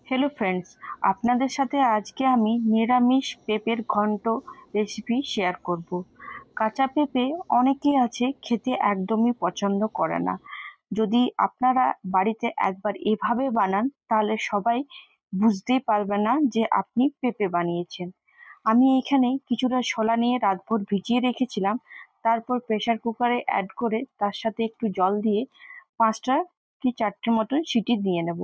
Hello friends, আপনাদের সাথে আজকে আমি নিরামিষ পেঁপের ঘন্ট রেসিপি শেয়ার করব। কাঁচা পেঁপে অনেকেই আছে খেতে একদমই পছন্দ করে না। যদি আপনারা বাড়িতে একবার এভাবে বানান তাহলে সবাই বুঝতেই পারবে না যে আপনি পেঁপে বানিয়েছেন। আমি এখানে কিছুটা ছোলা নিয়ে রাতভর ভিজিয়ে রেখেছিলাম, তারপর প্রেসার কুকারে অ্যাড করে তার সাথে একটু জল দিয়ে 5টা কি 4টে মতন সিটি দিয়ে নেব।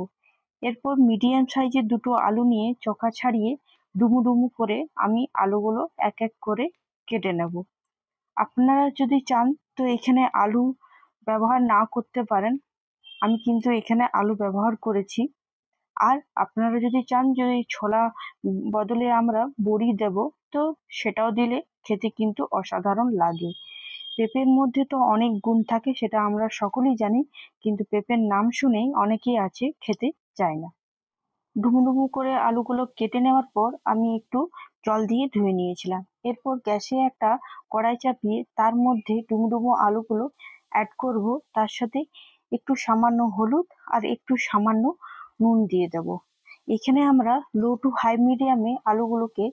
এরপর মিডিয়াম সাইজের দুটো আলু নিয়ে চোখা ছাড়িয়ে ডুমু ডুমু করে আমি আলুগুলো এক এক করে কেটে নেব। আপনারা যদি চান তো এখানে আলু ব্যবহার না করতে পারেন, আমি কিন্তু এখানে আলু ব্যবহার করেছি। আর আপনারা যদি চান যে এই ছোলা বদলে আমরা বড়ি দেব, তো সেটাও দিলে খেতে কিন্তু অসাধারণ লাগে। পেঁপের মধ্যে তো অনেক গুণ থাকে, সেটা আমরা সকলেই জানি, কিন্তু পেঁপের নাম শুনেই অনেকেই আছে খেতে চায় না। ডুমো ডুমো করে আলুগুলো কেটে নেওয়ার পর আমি একটু জল দিয়ে ধুয়ে নিয়েছিলাম। এরপর গ্যাসে একটা কড়াই চাপিয়ে তার মধ্যে ডুমো ডুমো আলুগুলো অ্যাড করব, তার সাথে একটু সামান্য হলুদ আর একটু সামান্য নুন দিয়ে দেব। এখানে আমরা লো টু হাই মিডিয়ামে আলুগুলোকে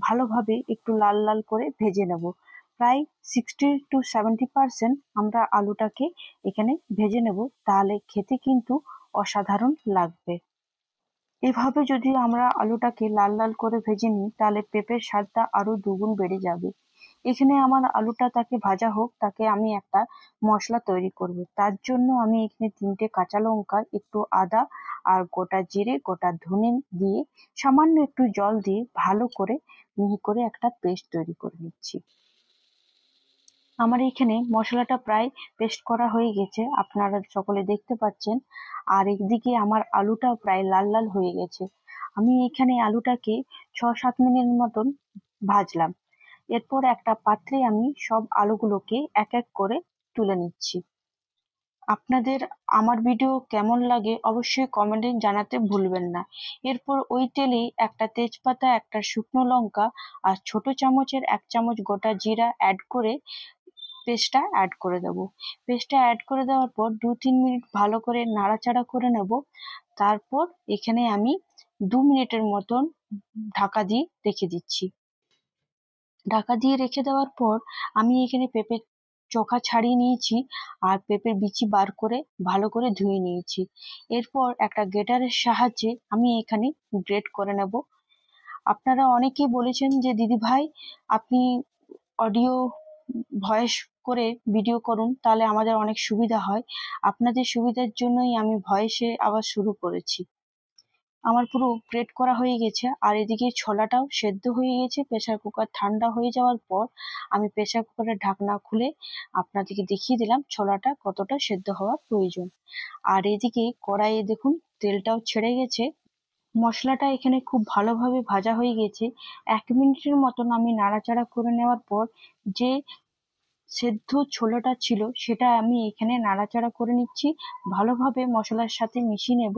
ভালোভাবে একটু লাল লাল করে ভেজে নেব। প্রায় 60 to 70% আমরা আলুটাকে এখানে ভেজে নেব, তাহলে খেতে কিন্তু অসাধারণ লাগবে। এভাবে যদি আমরা আলুটাকে লাল লাল করে ভেজে নিই তাহলে পেঁপের স্বাদটা আরো দুগুণ বেড়ে যাবে। এখানে আমার আলুটা তাকে ভাজা হোক, তাকে আমি একটা মশলা তৈরি করব। তার জন্য আমি এখানে 3টে কাঁচা লঙ্কা, একটু আদা আর গোটা জিরে গোটা ধনে দিয়ে সামান্য একটু জল দিয়ে ভালো করে মিহি করে একটা পেস্ট তৈরি করে নিচ্ছি। আমার এখানে মশলাটা প্রায় পেস্ট করা হয়ে গেছে, আপনারা সকলে দেখতে পাচ্ছেন। আর একদিকে আমার আলুটাও প্রায় লাল লাল হয়ে গেছে। আমি এখানে আলুটাকে 6-7 মিনিট মতন ভাজলাম। এরপর একটা পাত্রে আমি সব আলুগুলোকে এক এক করে তুলে নিচ্ছি। আপনাদের আমার ভিডিও কেমন লাগে অবশ্যই কমেন্টে জানাতে ভুলবেন না। এরপর ওই তেলে একটা তেজপাতা, একটা শুকনো লঙ্কা আর ছোট চামচের 1 চামচ গোটা জিরা অ্যাড করে পেস্টটা অ্যাড করে দেবো। পেস্টটা অ্যাড করে দেওয়ার পর 2-3 মিনিট ভালো করে নাড়াচাড়া করে নেব। তারপর এখানে আমি 2 মিনিটের মতন ঢাকা দিয়ে রেখে দিচ্ছি। ঢাকা দিয়ে রেখে দেওয়ার পর আমি এখানে পেঁপের চোখা ছাড়িয়ে নিয়েছি আর পেঁপের বিচি বার করে ভালো করে ধুয়ে নিয়েছি। এরপর একটা গ্রেটারের সাহায্যে আমি এখানে গ্রেট করে নেব। আপনারা অনেকেই বলেছেন যে দিদি ভাই আপনি অডিও ভয়েস করে ভিডিও করুন, তাহলে আমাদের অনেক সুবিধা হয়। আপনাদের সুবিধার জন্যই আমি ভয়েসে আবার শুরু করেছি। আমার পুরো গ্রেট করা হয়ে গেছে আর এদিকে ছোলাটাও সেদ্ধ হয়ে গেছে। প্রেসার কুকার ঠান্ডা হয়ে যাওয়ার পর আমি প্রেসার কুকারের ঢাকনা খুলে আপনাদেরকে দেখিয়ে দিলাম ছোলাটা কতটা সেদ্ধ হওয়া প্রয়োজন। আর এদিকে কড়াইয়ে দেখুন তেলটাও ছেড়ে গেছে। মশলাটা এখানে খুব ভালোভাবে ভাজা হয়ে গেছে। 1 মিনিটের মতন আমি নাড়াচাড়া করে নেওয়ার পর যে সেদ্ধ ছোলাটা ছিল সেটা আমি এখানে নাড়াচাড়া করে নিচ্ছি, ভালোভাবে মশলার সাথে মিশিয়ে নেব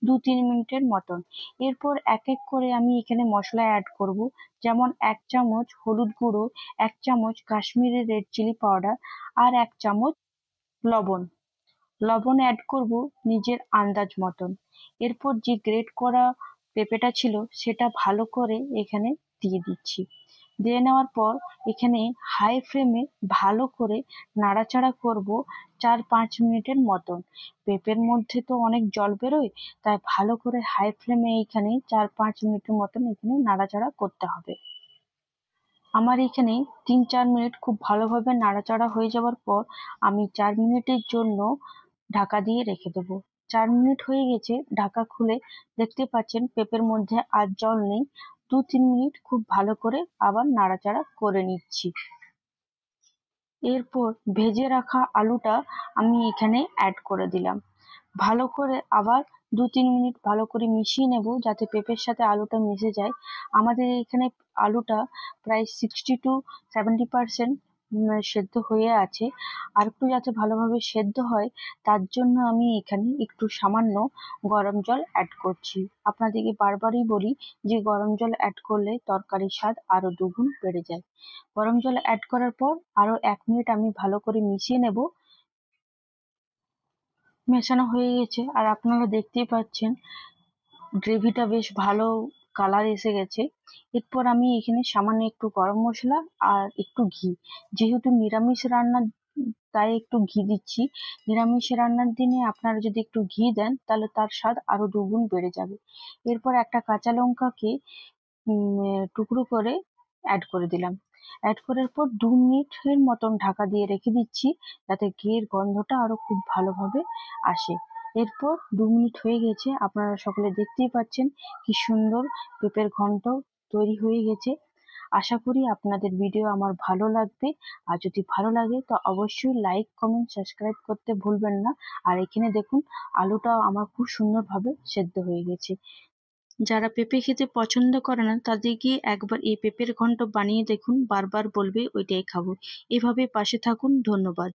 2-3 মিনিটের মতন। এরপর এক এক করে আমি এখানে মশলা অ্যাড করব, যেমন 1 চামচ হলুদ গুঁড়ো, 1 চামচ কাশ্মীরি রেড চিলি পাউডার আর 1 চামচ লবণ। লবণ অ্যাড করব নিজের আন্দাজ মতন। এরপর যে গ্রেট করা পেঁপেটা ছিল সেটা ভালো করে এখানে দিয়ে দিচ্ছি। দিয়ে নেওয়ার পর এখানে হাই ফ্লেমে ভালো করে নাড়াচাড়া করব 4-5 মিনিটের মতন। পেঁপের মধ্যে তো অনেক জল বেরোয়, তাই ভালো করে হাই ফ্লেমে এইখানে 4-5 মিনিটের মতন এখানে নাড়াচাড়া করতে হবে। আমার এখানে 3-4 মিনিট খুব ভালোভাবে নাড়াচাড়া হয়ে যাওয়ার পর আমি 4 মিনিটের জন্য ঢাকা দিয়ে রেখে দেবো। 4 মিনিট হয়ে গেছে, ঢাকা খুলে দেখতে পাচ্ছেন পেঁপের মধ্যে আর জল নেই। 2-3 মিনিট খুব ভালো করে আবার নাড়াচাড়া করে নিচ্ছি। এরপর ভেজে রাখা আলুটা আমি এখানে অ্যাড করে দিলাম। ভালো করে আবার 2-3 মিনিট ভালো করে মিশিয়ে নেব যাতে পেঁপের সাথে আলুটা মিশে যায়। আমাদের এখানে আলুটা প্রায় 60 to 70% সেদ্ধ হয়ে আছে। আর একটু যাতে ভালোভাবে সেদ্ধ হয় তার জন্য আমি এখানে একটু সামান্য গরম জল অ্যাড করছি। আপনাদেরকে বারবারই বলি যে গরম জল অ্যাড করলে তরকারির স্বাদ আরো দুগুণ বেড়ে যায়। গরম জল অ্যাড করার পর আরো 1 মিনিট আমি ভালো করে মিশিয়ে নেব। মেশানো হয়ে গেছে আর আপনারা দেখতেই পাচ্ছেন গ্রেভিটা বেশ ভালো কালার এসে গেছে। এরপর আমি এখানে সামান্য একটু গরম মশলা আর একটু ঘি, যেহেতু নিরামিষ রান্না তাই একটু ঘি দিচ্ছি। নিরামিষ রান্নার দিনে আপনারা যদি একটু ঘি দেন তাহলে তার স্বাদ আরো দুগুণ বেড়ে যাবে। এরপর একটা কাঁচা লঙ্কাকে টুকরো করে অ্যাড করে দিলাম। অ্যাড করার পর 2 মিনিটের মতন ঢাকা দিয়ে রেখে দিচ্ছি, যাতে ঘিয়ের গন্ধটা আরো খুব ভালোভাবে আসে। এরপর 2 মিনিট হয়ে গেছে, আপনারা সকলে দেখতেই পাচ্ছেন কি সুন্দর পেঁপের ঘন্ট তৈরি হয়ে গেছে। আশা করি আপনাদের ভিডিও আমার ভালো লাগবে। আর যদি ভালো লাগে তো অবশ্যই লাইক, কমেন্ট, সাবস্ক্রাইব করতে ভুলবেন না। আর এখানে দেখুন আলুটাও আমার খুব সুন্দরভাবে সেদ্ধ হয়ে গেছে। যারা পেঁপে খেতে পছন্দ করে না তাদেরকে একবার এই পেঁপের ঘন্ট বানিয়ে দেখুন, বারবার বলবে ওইটাই খাবো। এভাবে পাশে থাকুন। ধন্যবাদ।